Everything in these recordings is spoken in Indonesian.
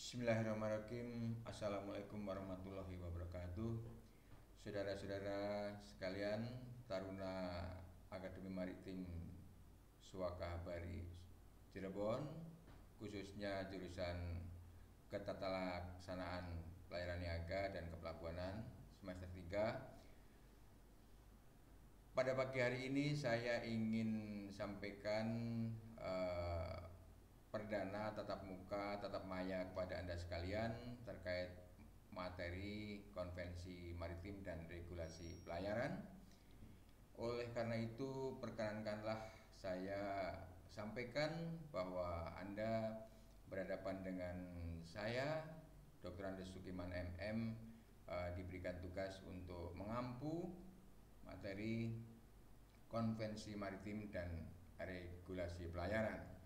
Bismillahirrahmanirrahim. Assalamualaikum warahmatullahi wabarakatuh. Saudara-saudara sekalian, Taruna Akademi Maritim Suaka Habari Cirebon, khususnya jurusan Ketatalaksanaan Pelayaran Niaga dan Kepelabuhanan semester 3. Pada pagi hari ini saya ingin sampaikan perdana tatap muka, tatap maya kepada Anda sekalian terkait materi konvensi maritim dan regulasi pelayaran. Oleh karena itu, perkenankanlah saya sampaikan bahwa Anda berhadapan dengan saya, Dr. Andes Sukiman MM, diberikan tugas untuk mengampu materi konvensi maritim dan regulasi pelayaran.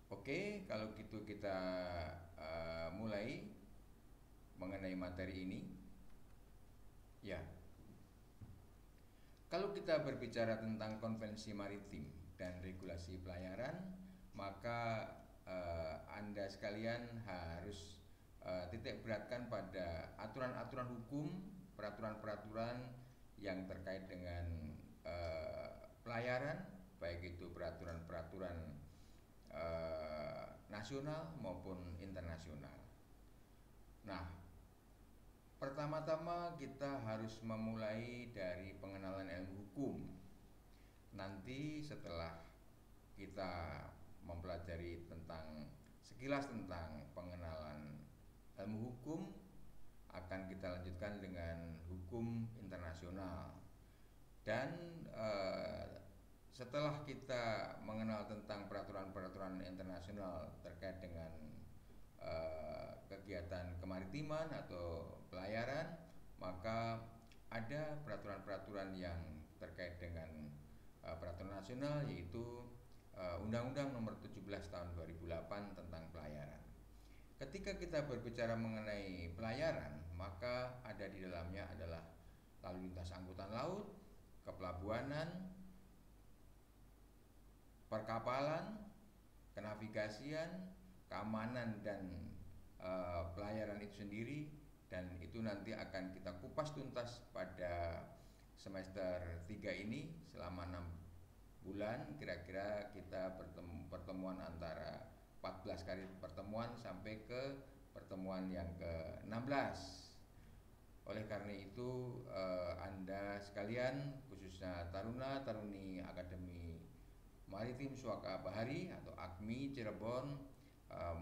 Oke, kalau gitu kita mulai mengenai materi ini. Ya, kalau kita berbicara tentang konvensi maritim dan regulasi pelayaran, maka Anda sekalian harus titik beratkan pada aturan-aturan hukum, peraturan-peraturan yang terkait dengan pelayaran, baik itu peraturan-peraturan nasional maupun internasional. Nah, pertama-tama kita harus memulai dari pengenalan ilmu hukum. Nanti setelah kita mempelajari sekilas tentang pengenalan ilmu hukum, akan kita lanjutkan dengan hukum internasional. Dan setelah kita mengenal tentang peraturan-peraturan internasional terkait dengan kegiatan kemaritiman atau pelayaran, maka ada peraturan-peraturan yang terkait dengan peraturan nasional, yaitu Undang-Undang Nomor 17 Tahun 2008 tentang pelayaran. Ketika kita berbicara mengenai pelayaran, maka ada di dalamnya adalah lalu lintas angkutan laut, kepelabuhanan, perkapalan, kenavigasian, keamanan dan pelayaran itu sendiri, dan itu nanti akan kita kupas tuntas pada semester 3 ini selama 6 bulan. Kira-kira kita pertemuan antara 14 kali pertemuan sampai ke pertemuan yang ke-16. Oleh karena itu Anda sekalian, khususnya Taruna Taruni Akademi Maritim Suaka Bahari atau AKMI Cirebon,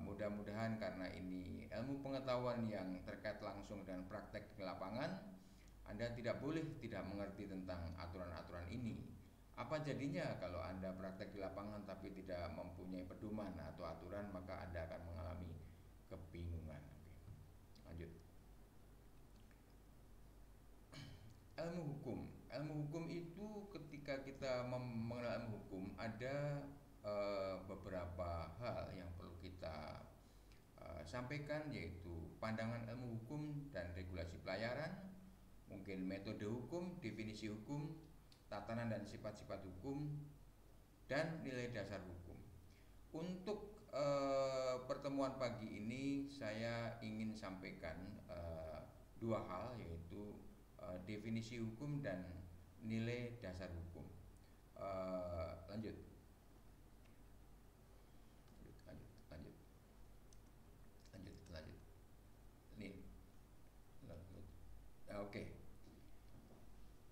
mudah-mudahan karena ini ilmu pengetahuan yang terkait langsung dengan praktek di lapangan, Anda tidak boleh tidak mengerti tentang aturan-aturan ini. Apa jadinya kalau Anda praktek di lapangan tapi tidak mempunyai pedoman atau aturan, maka Anda akan mengalami kebingungan. Oke, lanjut. Ilmu hukum itu, ketika kita mengenal ilmu hukum, ada beberapa hal yang perlu kita sampaikan, yaitu pandangan ilmu hukum dan regulasi pelayaran, mungkin metode hukum, definisi hukum, tatanan dan sifat-sifat hukum, dan nilai dasar hukum. Untuk pertemuan pagi ini saya ingin sampaikan dua hal, yaitu definisi hukum dan nilai dasar hukum. Lanjut. Ini. Oke.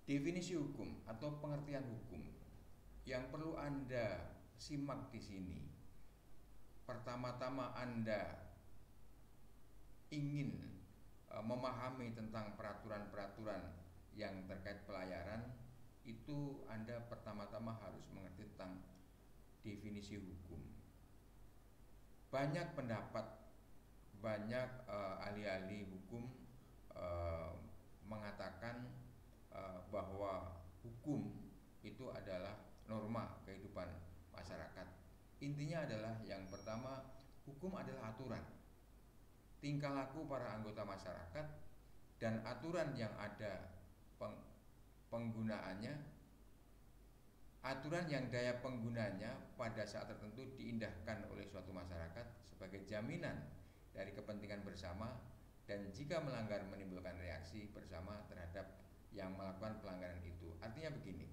Definisi hukum atau pengertian hukum yang perlu Anda simak di sini. Pertama-tama Anda ingin memahami tentang peraturan-peraturan yang terkait pelayaran, itu Anda pertama-tama harus mengerti tentang definisi hukum. Banyak pendapat, banyak ahli-ahli hukum mengatakan bahwa hukum itu adalah norma kehidupan masyarakat. Intinya adalah, yang pertama, hukum adalah aturan tingkah laku para anggota masyarakat, dan aturan yang ada penggunaannya aturan yang daya penggunanya pada saat tertentu diindahkan oleh suatu masyarakat sebagai jaminan dari kepentingan bersama, dan jika melanggar menimbulkan reaksi bersama terhadap yang melakukan pelanggaran itu. Artinya begini,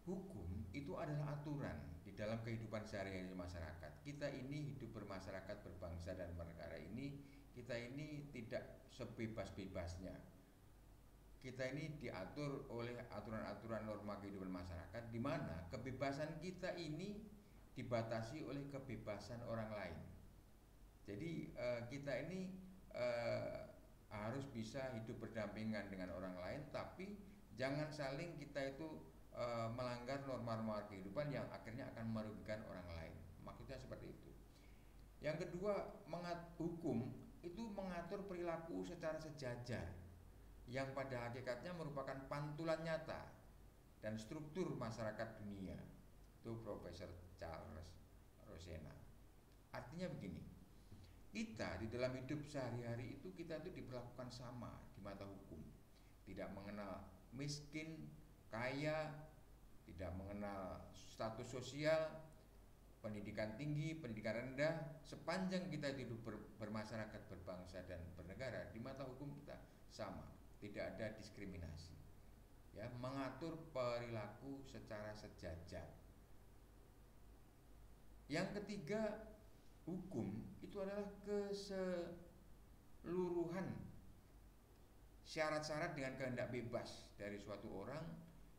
hukum itu adalah aturan di dalam kehidupan sehari-hari masyarakat. Kita ini hidup bermasyarakat, berbangsa dan bernegara ini, kita ini tidak sebebas-bebasnya. Kita ini diatur oleh aturan-aturan norma kehidupan masyarakat, di mana kebebasan kita ini dibatasi oleh kebebasan orang lain. Jadi kita ini harus bisa hidup berdampingan dengan orang lain, tapi jangan saling kita itu melanggar norma-norma kehidupan yang akhirnya akan merugikan orang lain. Maksudnya seperti itu. Yang kedua, hukum itu mengatur perilaku secara sejajar, yang pada hakikatnya merupakan pantulan nyata dan struktur masyarakat dunia. Itu Profesor Charles Rosena. Artinya begini, kita di dalam hidup sehari-hari itu kita itu diperlakukan sama di mata hukum. Tidak mengenal miskin, kaya, tidak mengenal status sosial, pendidikan tinggi, pendidikan rendah. Sepanjang kita hidup bermasyarakat, berbangsa dan bernegara, di mata hukum kita sama. Tidak ada diskriminasi, ya, mengatur perilaku secara sejajar. Yang ketiga, hukum itu adalah keseluruhan syarat-syarat dengan kehendak bebas dari suatu orang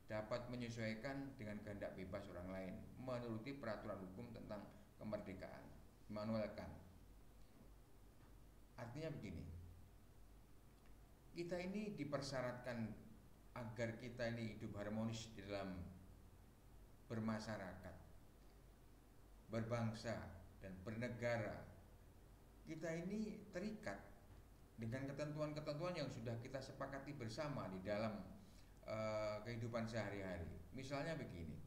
dapat menyesuaikan dengan kehendak bebas orang lain menuruti peraturan hukum tentang kemerdekaan. Immanuel Kant. Artinya begini, kita ini dipersyaratkan agar kita ini hidup harmonis di dalam bermasyarakat, berbangsa dan bernegara. Kita ini terikat dengan ketentuan-ketentuan yang sudah kita sepakati bersama di dalam kehidupan sehari-hari. Misalnya begini,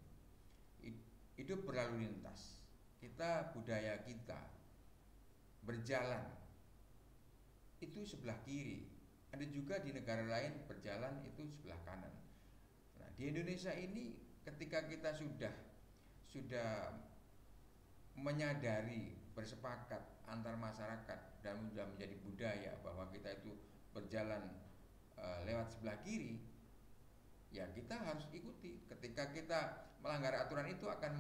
hidup berlalu lintas, kita, budaya kita berjalan itu sebelah kiri. Ada juga di negara lain berjalan itu sebelah kanan. Nah, di Indonesia ini ketika kita sudah menyadari, bersepakat antar masyarakat dan sudah menjadi budaya bahwa kita itu berjalan lewat sebelah kiri, ya kita harus ikuti. Ketika kita melanggar aturan itu akan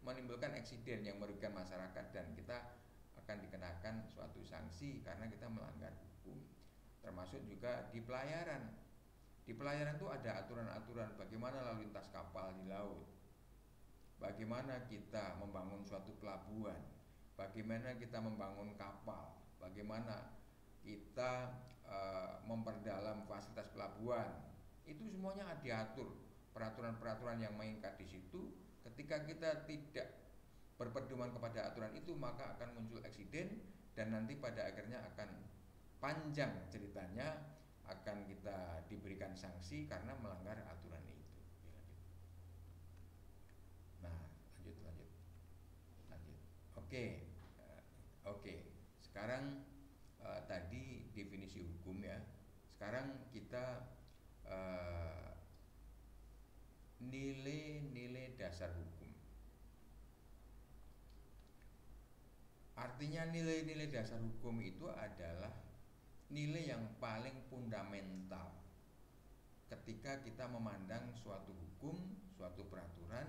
menimbulkan eksiden yang merugikan masyarakat, dan kita akan dikenakan suatu sanksi karena kita melanggar hukum. Termasuk juga di pelayaran. Di pelayaran itu ada aturan-aturan bagaimana lalu lintas kapal di laut, bagaimana kita membangun suatu pelabuhan, bagaimana kita membangun kapal, bagaimana kita memperdalam fasilitas pelabuhan. Itu semuanya diatur, peraturan-peraturan yang mengikat di situ. Ketika kita tidak berpedoman kepada aturan itu, maka akan muncul eksiden, dan nanti pada akhirnya akan panjang ceritanya, akan kita diberikan sanksi karena melanggar aturan itu. Nah, lanjut. Oke. Sekarang tadi definisi hukum, ya. Sekarang kita nilai-nilai dasar hukum. Artinya nilai-nilai dasar hukum itu adalah nilai yang paling fundamental ketika kita memandang suatu hukum, suatu peraturan.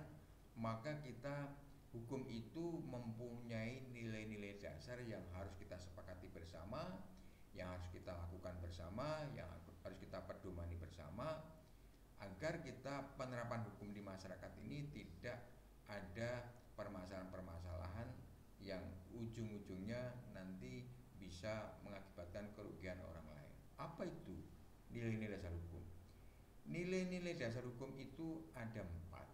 Maka hukum itu mempunyai nilai-nilai dasar yang harus kita sepakati bersama, yang harus kita lakukan bersama, yang harus kita pedomani bersama, agar kita penerapan hukum di masyarakat ini tidak ada permasalahan-permasalahan yang ujung-ujungnya nanti bisa mengakibatkan kerugian orang lain. Apa itu nilai-nilai dasar hukum? Nilai-nilai dasar hukum itu ada 4.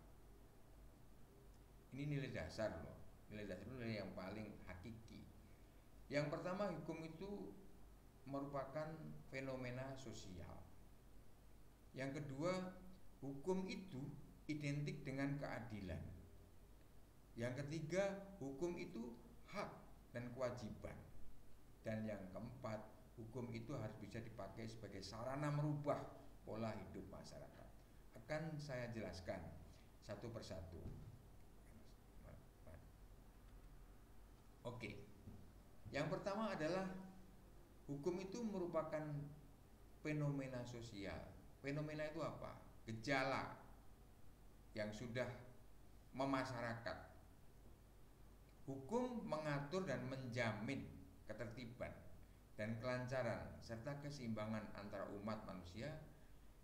Ini nilai dasar loh. Nilai dasar itu nilai yang paling hakiki. Yang pertama, hukum itu merupakan fenomena sosial. Yang kedua, hukum itu identik dengan keadilan. Yang ketiga, hukum itu hak dan kewajiban. Dan yang keempat, hukum itu harus bisa dipakai sebagai sarana merubah pola hidup masyarakat. Akan saya jelaskan satu persatu. Oke. Yang pertama adalah hukum itu merupakan fenomena sosial. Fenomena itu apa? Gejala yang sudah memasyarakat. Hukum mengatur dan menjamin ketertiban dan kelancaran serta keseimbangan antara umat manusia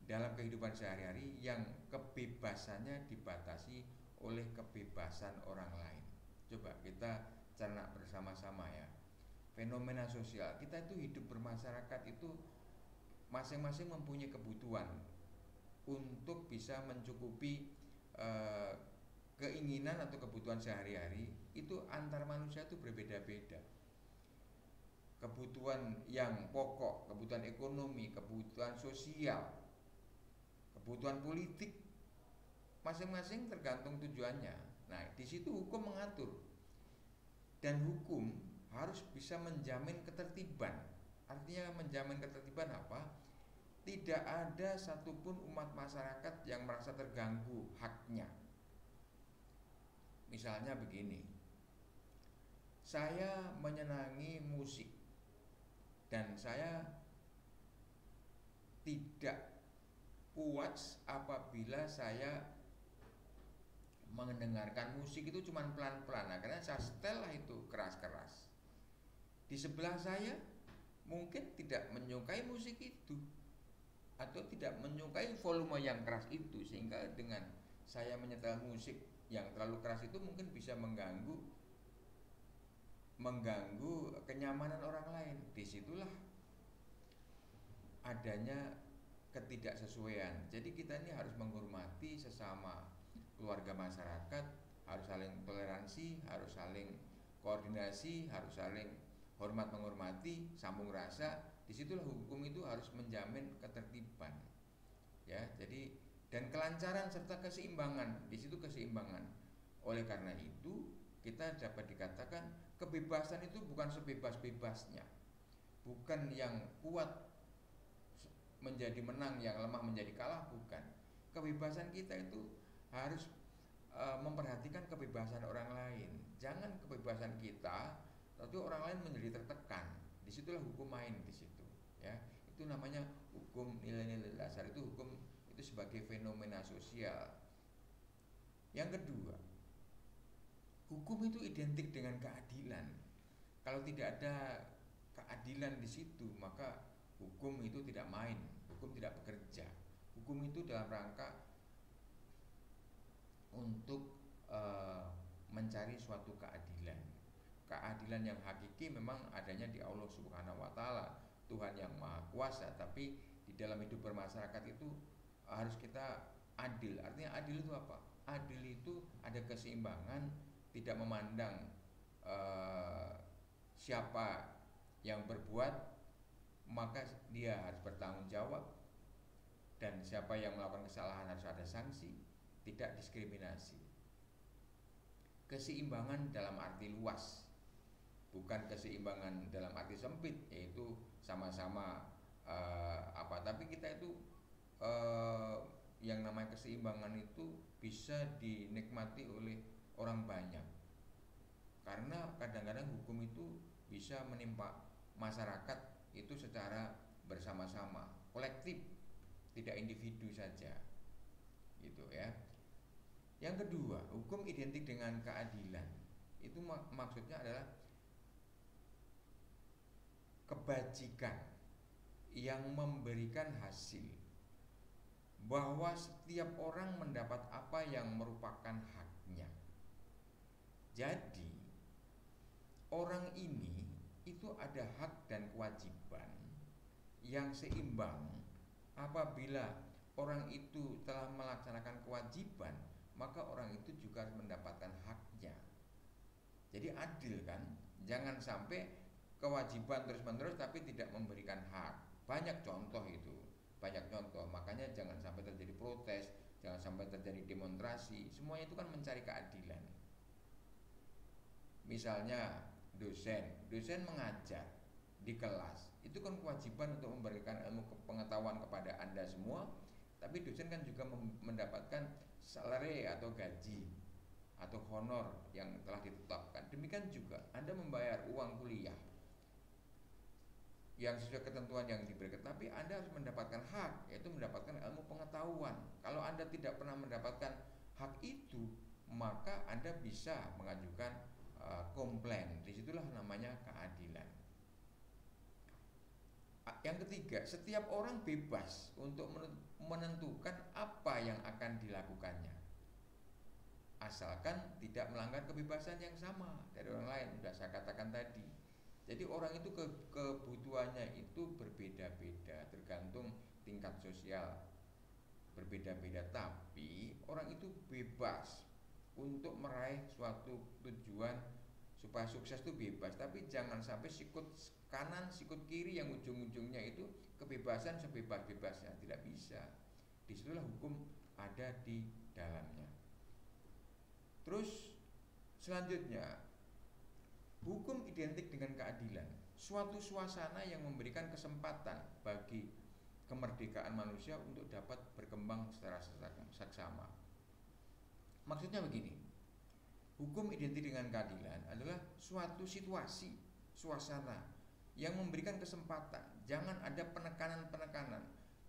dalam kehidupan sehari-hari yang kebebasannya dibatasi oleh kebebasan orang lain. Coba kita cerna bersama-sama ya. Fenomena sosial, kita itu hidup bermasyarakat itu masing-masing mempunyai kebutuhan untuk bisa mencukupi keinginan atau kebutuhan sehari-hari. Itu antar manusia itu berbeda-beda. Kebutuhan yang pokok, kebutuhan ekonomi, kebutuhan sosial, kebutuhan politik, masing-masing tergantung tujuannya. Nah, di situ hukum mengatur. Dan hukum harus bisa menjamin ketertiban. Artinya menjamin ketertiban apa? Tidak ada satupun umat masyarakat yang merasa terganggu haknya. Misalnya begini, saya menyenangi musik dan saya tidak puas apabila saya mendengarkan musik itu cuma pelan-pelan. Akhirnya saya setel lah itu keras-keras. Di sebelah saya mungkin tidak menyukai musik itu atau tidak menyukai volume yang keras itu, sehingga dengan saya menyetel musik yang terlalu keras itu mungkin bisa mengganggu kenyamanan orang lain. Disitulah adanya ketidaksesuaian. Jadi kita ini harus menghormati sesama keluarga masyarakat, harus saling toleransi, harus saling koordinasi, harus saling hormat menghormati, sambung rasa. Disitulah hukum itu harus menjamin ketertiban, ya. Jadi dan kelancaran serta keseimbangan. Di situ keseimbangan. Oleh karena itu kita dapat dikatakan kebebasan itu bukan sebebas-bebasnya, bukan yang kuat menjadi menang, yang lemah menjadi kalah, bukan. Kebebasan kita itu harus memperhatikan kebebasan orang lain. Jangan kebebasan kita, tapi orang lain menjadi tertekan. Disitulah hukum main di situ, ya. Itu namanya hukum nilai-nilai dasar. Itu hukum itu sebagai fenomena sosial. Yang kedua, hukum itu identik dengan keadilan. Kalau tidak ada keadilan di situ, maka hukum itu tidak main, hukum tidak bekerja. Hukum itu dalam rangka untuk mencari suatu keadilan. Keadilan yang hakiki memang adanya di Allah Subhanahu wa taala, Tuhan yang Maha Kuasa, tapi di dalam hidup bermasyarakat itu harus kita adil. Artinya adil itu apa? Adil itu ada keseimbangan, tidak memandang siapa yang berbuat, maka dia harus bertanggung jawab, dan siapa yang melakukan kesalahan harus ada sanksi, tidak diskriminasi. Keseimbangan dalam arti luas, bukan keseimbangan dalam arti sempit, yaitu sama-sama tapi kita itu yang namanya keseimbangan itu bisa dinikmati oleh orang banyak. Karena kadang-kadang hukum itu bisa menimpa masyarakat itu secara bersama-sama, kolektif, tidak individu saja, gitu ya. Yang kedua, hukum identik dengan keadilan. Itu maksudnya adalah kebajikan yang memberikan hasil, bahwa setiap orang mendapat apa yang merupakan haknya. Jadi orang ini itu ada hak dan kewajiban yang seimbang. Apabila orang itu telah melaksanakan kewajiban, maka orang itu juga harus mendapatkan haknya. Jadi adil kan? Jangan sampai kewajiban terus-menerus tapi tidak memberikan hak. Banyak contoh itu, banyak contoh. Makanya jangan sampai terjadi protes, jangan sampai terjadi demonstrasi. Semuanya itu kan mencari keadilan. Misalnya dosen mengajar di kelas, itu kan kewajiban untuk memberikan ilmu pengetahuan kepada Anda semua. Tapi dosen kan juga mendapatkan salary atau gaji atau honor yang telah ditetapkan. Demikian juga Anda membayar uang kuliah yang sesuai ketentuan yang diberikan, tapi Anda harus mendapatkan hak, yaitu mendapatkan ilmu pengetahuan. Kalau Anda tidak pernah mendapatkan hak itu, maka Anda bisa mengajukan komplain. Disitulah namanya keadilan. Yang ketiga, setiap orang bebas untuk menentukan apa yang akan dilakukannya, asalkan tidak melanggar kebebasan yang sama dari orang lain. Sudah saya katakan tadi. Jadi orang itu kebutuhannya itu berbeda-beda, tergantung tingkat sosial berbeda-beda, tapi orang itu bebas untuk meraih suatu tujuan. Supaya sukses itu bebas, tapi jangan sampai sikut kanan sikut kiri yang ujung-ujungnya itu kebebasan sebebas-bebasnya. Tidak bisa. Disitulah hukum ada di dalamnya. Terus selanjutnya, hukum identik dengan keadilan, suatu suasana yang memberikan kesempatan bagi kemerdekaan manusia untuk dapat berkembang secara saksama. Maksudnya begini, hukum identik dengan keadilan adalah suatu situasi, suasana yang memberikan kesempatan. Jangan ada penekanan-penekanan.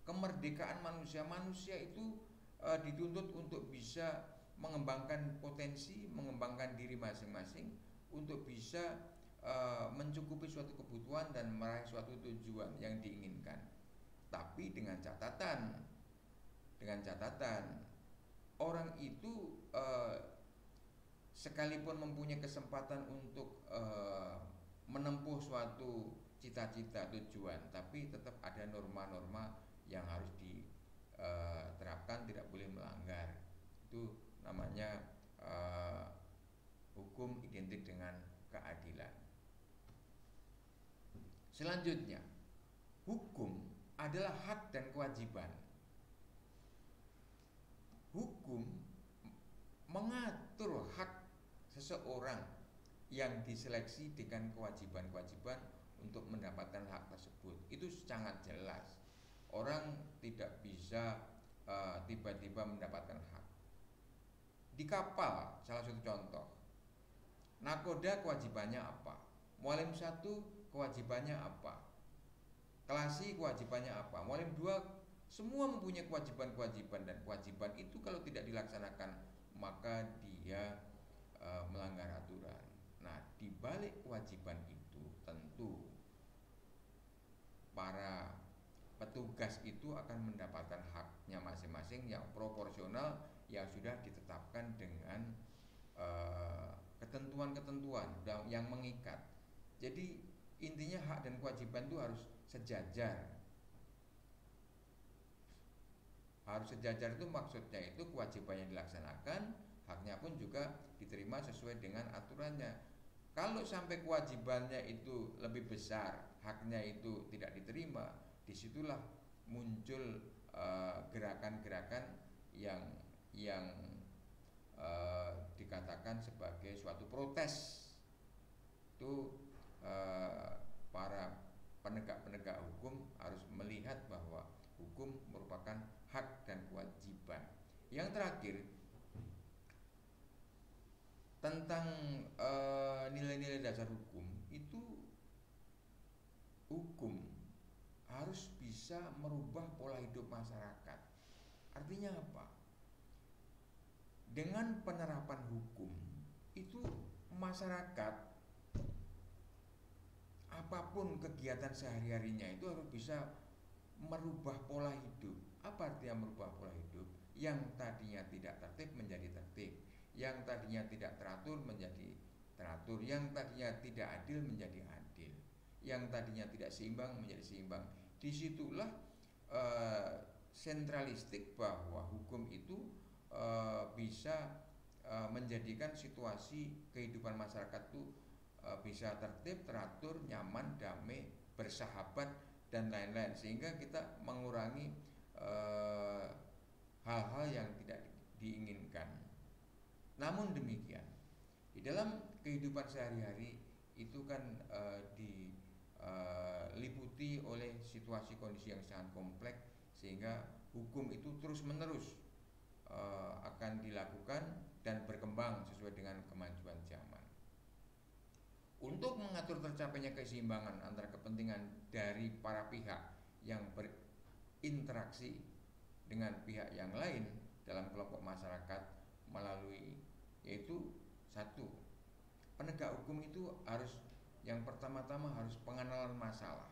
Kemerdekaan manusia itu dituntut untuk bisa mengembangkan potensi, mengembangkan diri masing-masing, untuk bisa mencukupi suatu kebutuhan dan meraih suatu tujuan yang diinginkan. Tapi dengan catatan orang itu sekalipun mempunyai kesempatan untuk menempuh suatu cita-cita tujuan, tapi tetap ada norma-norma yang harus diterapkan, tidak boleh melanggar. Itu namanya hukum identik dengan keadilan. Selanjutnya, hukum adalah hak dan kewajiban. Hukum mengatur hak seseorang yang diseleksi dengan kewajiban-kewajiban untuk mendapatkan hak tersebut. Itu sangat jelas. Orang tidak bisa tiba-tiba mendapatkan hak. Di kapal, salah satu contoh, nakoda kewajibannya apa? Mualim 1 kewajibannya apa? Kelasi kewajibannya apa? Mualim 2, semua mempunyai kewajiban-kewajiban, dan kewajiban itu kalau tidak dilaksanakan maka dia melanggar aturan. Nah, di balik kewajiban itu tentu para petugas itu akan mendapatkan haknya masing-masing yang proporsional yang sudah ditetapkan dengan ketentuan-ketentuan yang mengikat. Jadi intinya hak dan kewajiban itu harus sejajar. Harus sejajar itu maksudnya itu kewajibannya dilaksanakan, haknya pun juga diterima sesuai dengan aturannya. Kalau sampai kewajibannya itu lebih besar, haknya itu tidak diterima, disitulah muncul gerakan-gerakan yang dikatakan sebagai suatu protes. Itu para penegak-penegak hukum harus melihat bahwa hukum merupakan hak dan kewajiban. Yang terakhir, tentang nilai-nilai dasar hukum itu, hukum harus bisa merubah pola hidup masyarakat. Artinya apa? Dengan penerapan hukum itu masyarakat apapun kegiatan sehari-harinya itu harus bisa merubah pola hidup. Apa artinya merubah pola hidup? Yang tadinya tidak tertib menjadi tertib, yang tadinya tidak teratur menjadi teratur, yang tadinya tidak adil menjadi adil, yang tadinya tidak seimbang menjadi seimbang. Disitulah sentralistik bahwa hukum itu bisa menjadikan situasi kehidupan masyarakat itu bisa tertib, teratur, nyaman, damai, bersahabat, dan lain-lain, sehingga kita mengurangi hal-hal yang tidak diinginkan. Namun demikian, di dalam kehidupan sehari-hari itu kan diliputi oleh situasi kondisi yang sangat kompleks, sehingga hukum itu terus-menerus akan dilakukan dan berkembang sesuai dengan kemajuan zaman. Untuk mengatur tercapainya keseimbangan antara kepentingan dari para pihak yang berinteraksi dengan pihak yang lain dalam kelompok masyarakat melalui, yaitu satu, penegak hukum itu harus, yang pertama-tama harus pengenalan masalah.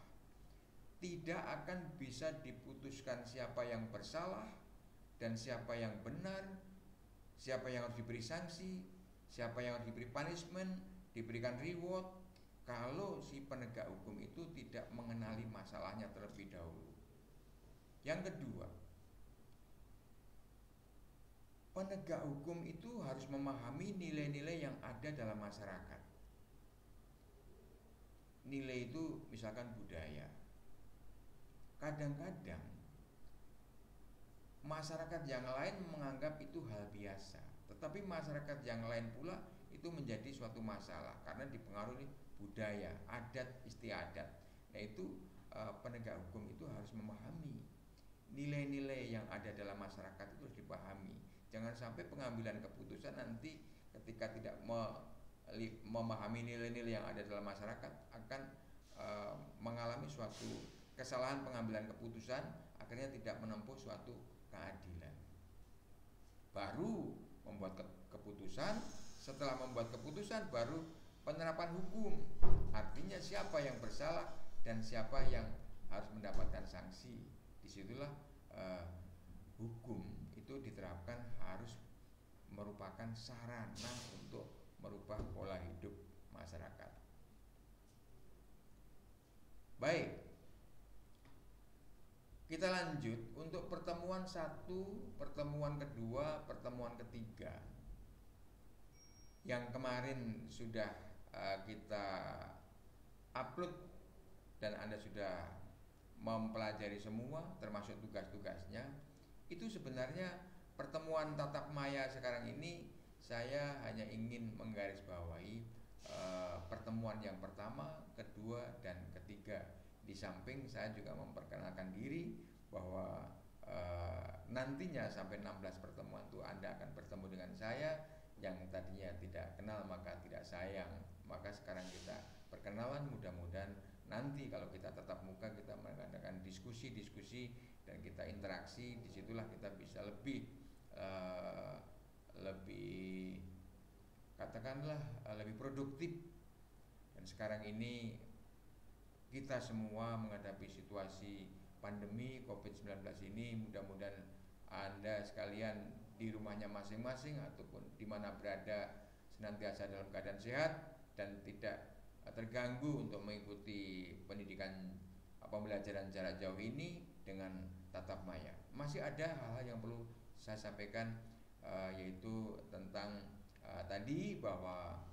Tidak akan bisa diputuskan siapa yang bersalah dan siapa yang benar, siapa yang harus diberi sanksi, siapa yang harus diberi punishment, diberikan reward, kalau si penegak hukum itu tidak mengenali masalahnya terlebih dahulu. Yang kedua, penegak hukum itu harus memahami nilai-nilai yang ada dalam masyarakat. Nilai itu misalkan budaya. Kadang-kadang masyarakat yang lain menganggap itu hal biasa, tetapi masyarakat yang lain pula itu menjadi suatu masalah karena dipengaruhi budaya, adat istiadat. Nah itu penegak hukum itu harus memahami nilai-nilai yang ada dalam masyarakat, itu harus dipahami. Jangan sampai pengambilan keputusan nanti ketika tidak memahami nilai-nilai yang ada dalam masyarakat akan mengalami suatu kesalahan pengambilan keputusan, akhirnya tidak menempuh suatu keadilan. Baru membuat keputusan, setelah membuat keputusan baru penerapan hukum. Artinya siapa yang bersalah dan siapa yang harus mendapatkan sanksi. Disitulah hukum itu diterapkan harus merupakan sarana untuk merubah pola hidup masyarakat. Baik, kita lanjut untuk pertemuan 1, pertemuan kedua, pertemuan ketiga. Yang kemarin sudah kita upload dan Anda sudah mempelajari semua termasuk tugas-tugasnya. Itu sebenarnya pertemuan tatap maya sekarang ini saya hanya ingin menggarisbawahi pertemuan yang pertama, kedua, dan ketiga. Di samping saya juga memperkenalkan diri bahwa nantinya sampai 16 pertemuan itu Anda akan bertemu dengan saya. Yang tadinya tidak kenal maka tidak sayang. Maka sekarang kita perkenalan, mudah-mudahan nanti kalau kita tatap muka kita mengadakan diskusi-diskusi dan kita interaksi, disitulah kita bisa lebih katakanlah lebih produktif. Dan sekarang ini kita semua menghadapi situasi pandemi COVID-19 ini, mudah-mudahan Anda sekalian di rumahnya masing-masing ataupun di mana berada senantiasa dalam keadaan sehat dan tidak terganggu untuk mengikuti pendidikan pembelajaran jarak jauh ini dengan tatap maya. Masih ada hal-hal yang perlu saya sampaikan, yaitu tentang tadi bahwa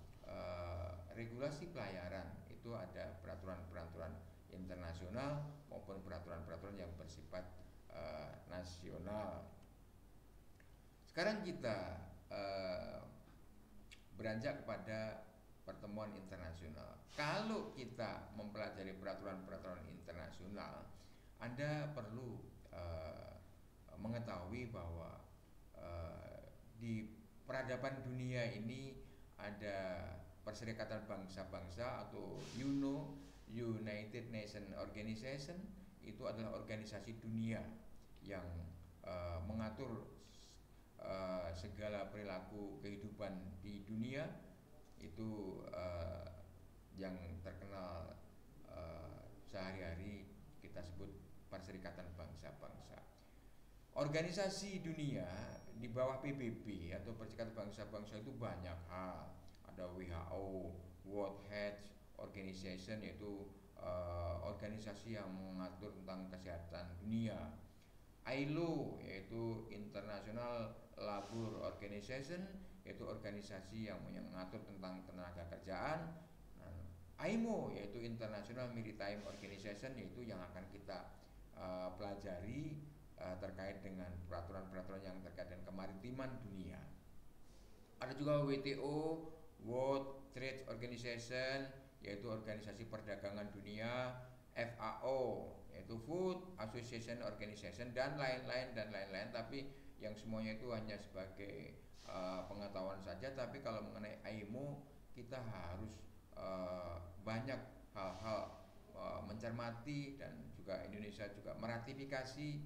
regulasi pelayaran itu ada peraturan-peraturan internasional maupun peraturan-peraturan yang bersifat nasional. Sekarang kita beranjak kepada pertemuan internasional. Kalau kita mempelajari peraturan-peraturan internasional, Anda perlu mengetahui bahwa di peradaban dunia ini ada Perserikatan Bangsa-Bangsa atau UNO, United Nations Organization. Itu adalah organisasi dunia yang mengatur segala perilaku kehidupan di dunia. Itu yang terkenal sehari-hari kita sebut Perserikatan Bangsa-Bangsa. Organisasi dunia di bawah PBB atau Perserikatan Bangsa-Bangsa itu banyak hal. Ada WHO, World Health Organization, yaitu organisasi yang mengatur tentang kesehatan dunia. ILO, yaitu International Labour Organization, yaitu organisasi yang mengatur tentang tenaga kerjaan. IMO, yaitu International Maritime Organization, yaitu yang akan kita pelajari terkait dengan peraturan-peraturan yang terkait dengan kemaritiman dunia. Ada juga WTO, World Trade Organization, yaitu organisasi perdagangan dunia. FAO, yaitu Food Association Organization, dan lain-lain. Tapi yang semuanya itu hanya sebagai pengetahuan saja, tapi kalau mengenai IMO kita harus banyak hal-hal mencermati, dan juga Indonesia juga meratifikasi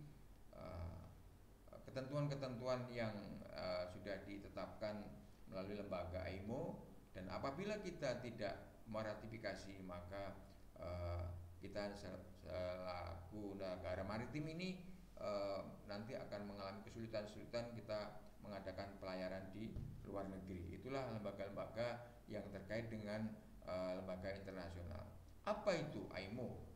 ketentuan-ketentuan yang sudah ditetapkan melalui lembaga IMO. Dan apabila kita tidak meratifikasi, maka kita selaku negara maritim ini nanti akan mengalami kesulitan-kesulitan kita mengadakan pelayaran di luar negeri. Itulah lembaga-lembaga yang terkait dengan lembaga internasional. Apa itu IMO?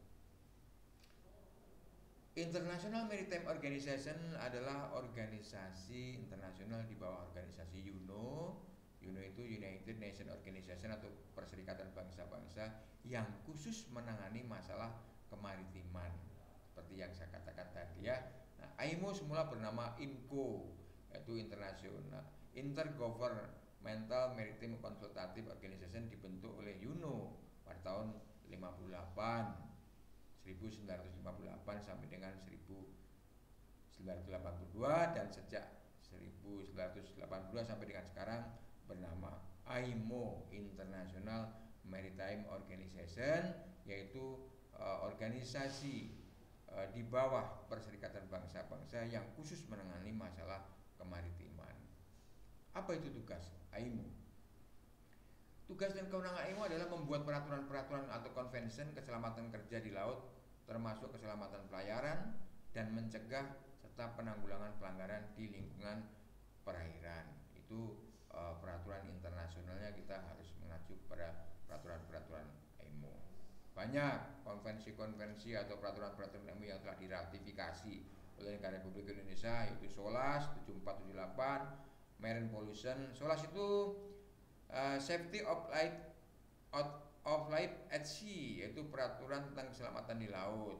International Maritime Organization adalah organisasi internasional di bawah organisasi UNO. UNO itu United Nations Organization atau Perserikatan Bangsa-Bangsa yang khusus menangani masalah kemaritiman, seperti yang saya katakan tadi ya. Nah, IMO semula bernama IMCO, yaitu International Intergovernmental Maritime Consultative Organization, dibentuk oleh UNO pada tahun 1958 sampai dengan 1982, dan sejak 1982 sampai dengan sekarang bernama IMO, International Maritime Organization, yaitu organisasi di bawah Perserikatan Bangsa-Bangsa yang khusus menangani masalah kemaritiman. Apa itu tugas IMO? Tugas dan kewenangan IMO adalah membuat peraturan-peraturan atau convention keselamatan kerja di laut, termasuk keselamatan pelayaran, dan mencegah serta penanggulangan pelanggaran di lingkungan perairan. Itu peraturan internasionalnya, kita harus mengacu pada peraturan-peraturan IMO. Banyak konvensi-konvensi atau peraturan-peraturan IMO yang telah diratifikasi oleh negara Republik Indonesia, yaitu SOLAS 7478, Marine Pollution. SOLAS itu Safety of Life at Sea, yaitu peraturan tentang keselamatan di laut.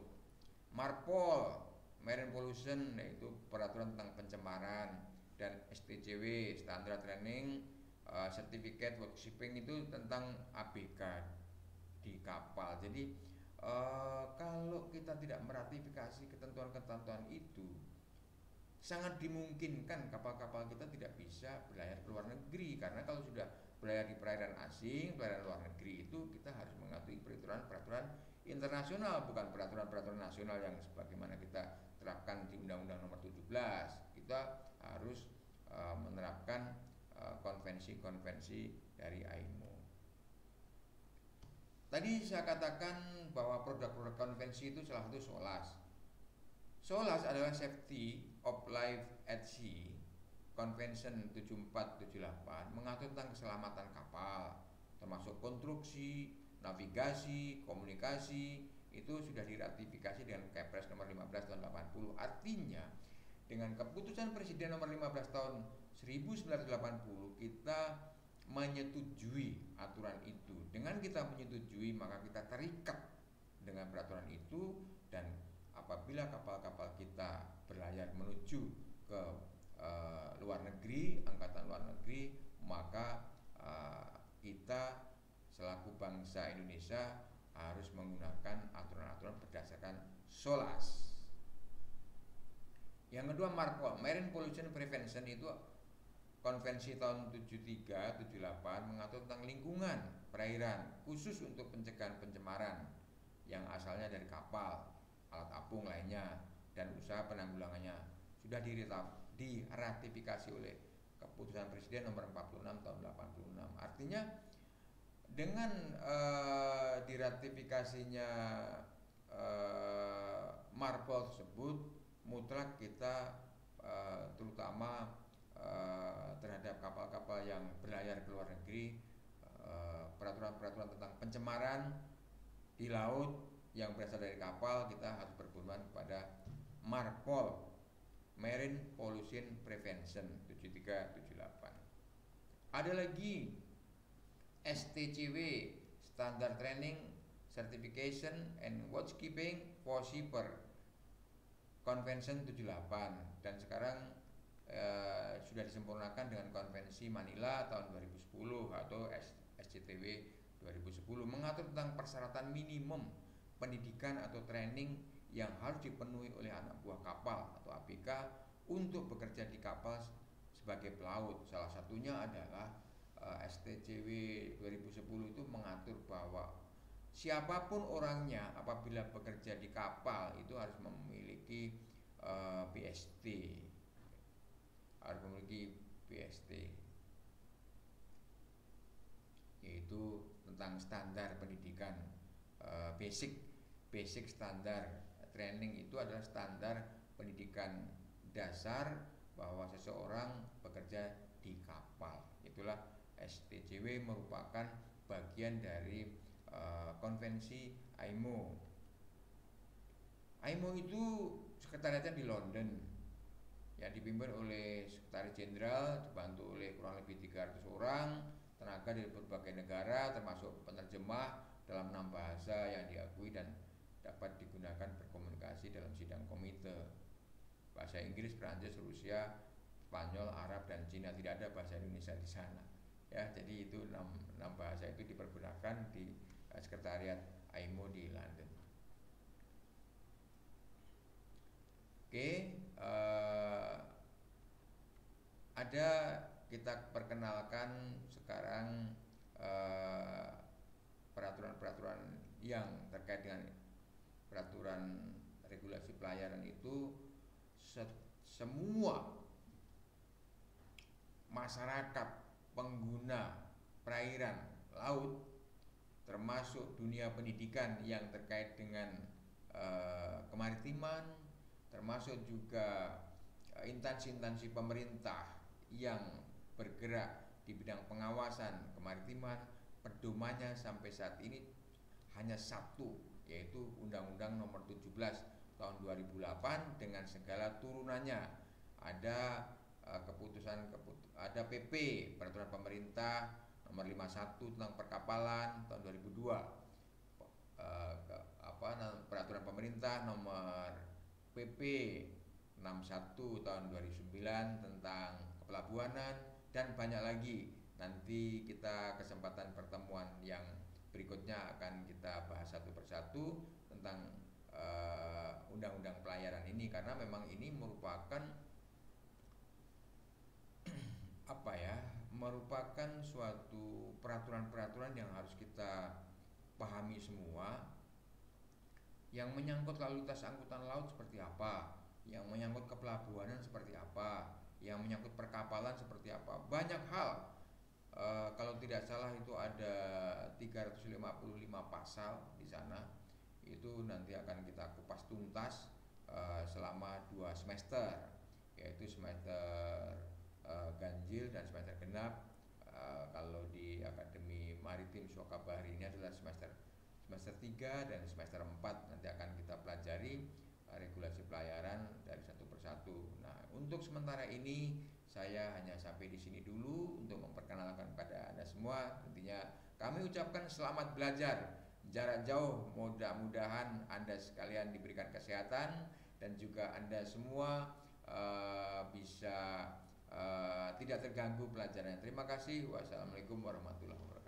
MARPOL, Marine Pollution, yaitu peraturan tentang pencemaran. Dan STCW, Standard Training Certificate Workshipping, itu tentang ABK di kapal. Jadi kalau kita tidak meratifikasi ketentuan-ketentuan itu, sangat dimungkinkan kapal-kapal kita tidak bisa berlayar ke luar negeri. Karena kalau sudah berlayar di perairan asing, perairan luar negeri, itu kita harus mematuhi peraturan-peraturan internasional, bukan peraturan-peraturan nasional yang sebagaimana kita terapkan di Undang-Undang Nomor 17. Kita harus menerapkan konvensi-konvensi dari IMO. Tadi saya katakan bahwa produk-produk konvensi itu salah satu SOLAS. SOLAS adalah Safety of Life at Sea Convention 7478, mengatur tentang keselamatan kapal, termasuk konstruksi, navigasi, komunikasi. Itu sudah diratifikasi dengan Kepres nomor 15 tahun 80. Artinya dengan keputusan Presiden nomor 15 tahun 1980 kita menyetujui aturan itu. Dengan kita menyetujui, maka kita terikat dengan peraturan itu, dan apabila kapal-kapal kita berlayar menuju ke luar negeri, angkatan luar negeri, maka kita selaku bangsa Indonesia harus menggunakan aturan-aturan berdasarkan SOLAS. Yang kedua, MARPOL, Marine Pollution Prevention, itu konvensi tahun 73-78 mengatur tentang lingkungan perairan, khusus untuk pencegahan pencemaran yang asalnya dari kapal, alat apung lainnya, dan usaha penanggulangannya. Sudah diratifikasi oleh keputusan Presiden nomor 46 tahun 86. Artinya dengan diratifikasinya MARPOL tersebut, mutlak kita terutama terhadap kapal-kapal yang berlayar ke luar negeri, peraturan-peraturan tentang pencemaran di laut yang berasal dari kapal, kita harus berpedoman kepada MARPOL, Marine Pollution Prevention 7378. Ada lagi STCW, Standard Training Certification and Watchkeeping for Shipper, Convention 78, dan sekarang sudah disempurnakan dengan Konvensi Manila tahun 2010 atau SCTW 2010, mengatur tentang persyaratan minimum pendidikan atau training yang harus dipenuhi oleh anak buah kapal atau ABK untuk bekerja di kapal sebagai pelaut. Salah satunya adalah STJW 2010 itu mengatur bahwa siapapun orangnya apabila bekerja di kapal itu harus memiliki PST, harus memiliki PST, yaitu tentang standar pendidikan basic standar training. Itu adalah standar pendidikan dasar bahwa seseorang bekerja di kapal. Itulah STJW merupakan bagian dari konvensi IMO. IMO itu sekretariatnya di London, yang dipimpin oleh Sekretaris Jenderal, dibantu oleh kurang lebih 300 orang tenaga dari berbagai negara, termasuk penerjemah dalam 6 bahasa yang diakui dan dapat digunakan berkomunikasi dalam sidang komite. Bahasa Inggris, Prancis, Rusia, Spanyol, Arab, dan Cina. Tidak ada bahasa Indonesia di sana. Ya, jadi itu 6 bahasa itu dipergunakan di sekretariat IMO di London. Oke, ada kita perkenalkan sekarang peraturan-peraturan yang terkait dengan peraturan regulasi pelayaran itu. Semua masyarakat pengguna perairan laut, termasuk dunia pendidikan yang terkait dengan kemaritiman, termasuk juga instansi-instansi pemerintah yang bergerak di bidang pengawasan kemaritiman, pedomannya sampai saat ini hanya satu, yaitu Undang-Undang Nomor 17 tahun 2008 dengan segala turunannya. Ada ada PP, peraturan pemerintah nomor 51 tentang perkapalan tahun 2002, peraturan pemerintah nomor PP 61 tahun 2009 tentang kepelabuhanan, dan banyak lagi. Nanti kita kesempatan pertemuan yang berikutnya akan kita bahas satu persatu tentang undang-undang pelayaran ini, karena memang ini merupakan merupakan suatu peraturan-peraturan yang harus kita pahami semua, yang menyangkut lalu lintas angkutan laut seperti apa, yang menyangkut kepelabuhanan seperti apa, yang menyangkut perkapalan seperti apa. Banyak hal. Kalau tidak salah itu ada 355 pasal di sana. Itu nanti akan kita kupas tuntas selama 2 semester, yaitu semester ganjil dan semester genap. Kalau di Akademi Maritim Suaka Bahari ini adalah semester 3 dan semester 4. Nanti akan kita pelajari regulasi pelayaran dari satu persatu. Nah, untuk sementara ini saya hanya sampai di sini dulu untuk memperkenalkan kepada Anda semua. Intinya kami ucapkan selamat belajar jarak jauh. Mudah-mudahan Anda sekalian diberikan kesehatan dan juga Anda semua bisa tidak terganggu pelajarannya. Terima kasih. Wassalamualaikum warahmatullahi wabarakatuh.